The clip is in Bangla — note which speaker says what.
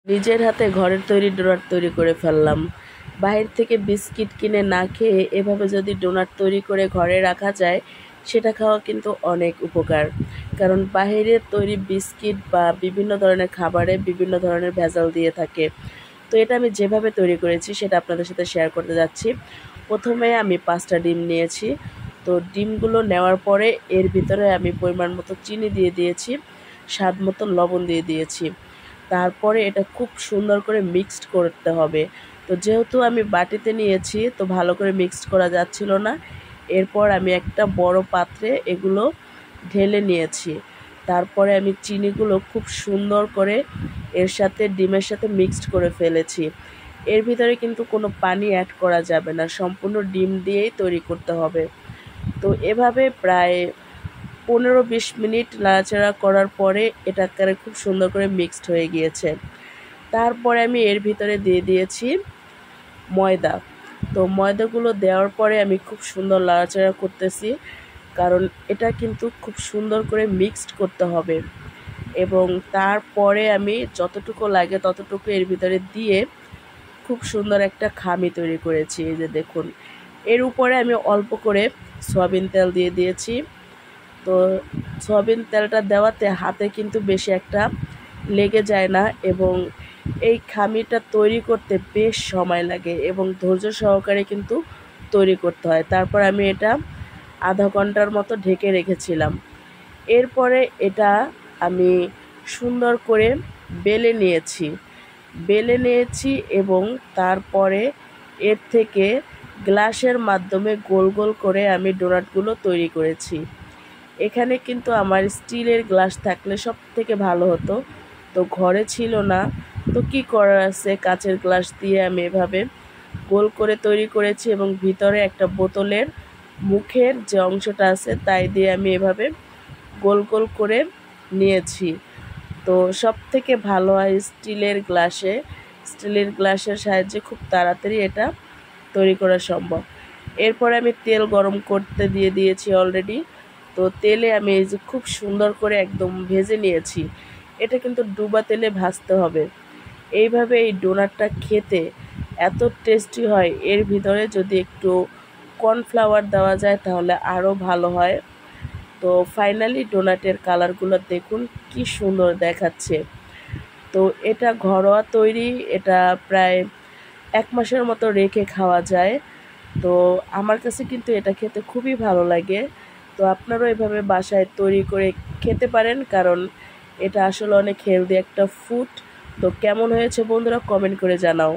Speaker 1: নিজের হাতে ঘরের তৈরি ডোনাট তৈরি করে ফেললাম। বাহির থেকে বিস্কিট কিনে না খেয়ে এভাবে যদি ডোনাট তৈরি করে ঘরে রাখা যায়, সেটা খাওয়া কিন্তু অনেক উপকার। কারণ বাহিরের তৈরি বিস্কিট বা বিভিন্ন ধরনের খাবারে বিভিন্ন ধরনের ভেজাল দিয়ে থাকে। তো এটা আমি যেভাবে তৈরি করেছি সেটা আপনাদের সাথে শেয়ার করতে যাচ্ছি। প্রথমে আমি 5টা ডিম নিয়েছি। তো ডিমগুলো নেওয়ার পরে এর ভিতরে আমি পরিমাণ মতো চিনি দিয়ে দিয়েছি, স্বাদ মতো লবণ দিয়ে দিয়েছি। তারপরে এটা খুব সুন্দর করে মিক্সড করতে হবে। তো যেহেতু আমি বাটিতে নিয়েছি, তো ভালো করে মিক্সড করা যাচ্ছিল না। এরপর আমি একটা বড় পাত্রে এগুলো ঢেলে নিয়েছি। তারপরে আমি চিনিগুলো খুব সুন্দর করে এর সাথে ডিমের সাথে মিক্সড করে ফেলেছি। এর ভিতরে কিন্তু কোনো পানি অ্যাড করা যাবে না, সম্পূর্ণ ডিম দিয়েই তৈরি করতে হবে। তো এভাবে প্রায় 15-20 মিনিট নাড়াচাড়া করার পরে এটা একেবারে খুব সুন্দর করে মিক্সড হয়ে গিয়েছে। তারপরে আমি এর ভিতরে দিয়ে দিয়েছি ময়দা। তো ময়দাগুলো দেওয়ার পরে আমি খুব সুন্দর নাড়াচাড়া করতেছি, কারণ এটা কিন্তু খুব সুন্দর করে মিক্সড করতে হবে। এবং তারপরে আমি যতটুকু লাগে ততটুকু এর ভিতরে দিয়ে খুব সুন্দর একটা খামি তৈরি করেছি। এই যে দেখুন, এর উপরে আমি অল্প করে সয়াবিন তেল দিয়ে দিয়েছি। তো সয়াবিন তেলটা দেওয়াতে হাতে কিন্তু বেশি একটা লেগে যায় না, এবং এই খামিটা তৈরি করতে বেশ সময় লাগে এবং ধৈর্য সহকারে কিন্তু তৈরি করতে হয়। তারপর আমি এটা আধা ঘন্টার মতো ঢেকে রেখেছিলাম। এরপরে এটা আমি সুন্দর করে বেলে নিয়েছি এবং তারপরে এর থেকে গ্লাসের মাধ্যমে গোল গোল করে আমি ডোনাটগুলো তৈরি করেছি। এখানে কিন্তু আমার স্টিলের গ্লাস থাকলে সব থেকে ভালো হতো, তো ঘরে ছিল না। তো কি করার আছে, কাচের গ্লাস দিয়ে আমি এভাবে গোল করে তৈরি করেছি এবং ভিতরে একটা বোতলের মুখের যে অংশটা আছে তাই দিয়ে আমি এভাবে গোল গোল করে নিয়েছি। তো সব থেকে ভালো হয় স্টিলের গ্লাসের সাহায্যে খুব তাড়াতাড়ি এটা তৈরি করা সম্ভব। এরপরে আমি তেল গরম করতে দিয়ে দিয়েছি অলরেডি। তো তেলে আমি এই যে খুব সুন্দর করে একদম ভেজে নিয়েছি। এটা কিন্তু ডুবা তেলে ভাজতে হবে। এইভাবে এই ডোনাটটা খেতে এত টেস্টি হয়। এর ভিতরে যদি একটু কর্নফ্লাওয়ার দেওয়া যায় তাহলে আরও ভালো হয়। তো ফাইনালি ডোনাটের কালারগুলো দেখুন কি সুন্দর দেখাচ্ছে। তো এটা ঘরোয়া তৈরি, এটা প্রায় 1 মাসের মতো রেখে খাওয়া যায়। তো আমার কাছে কিন্তু এটা খেতে খুবই ভালো লাগে। তো আপনারাও এভাবে বাসায় তৈরি করে খেতে পারেন, কারণ এটা আসলে অনেক হেলদি একটা ফুড। তো কেমন হয়েছে বন্ধুরা, কমেন্ট করে জানাও।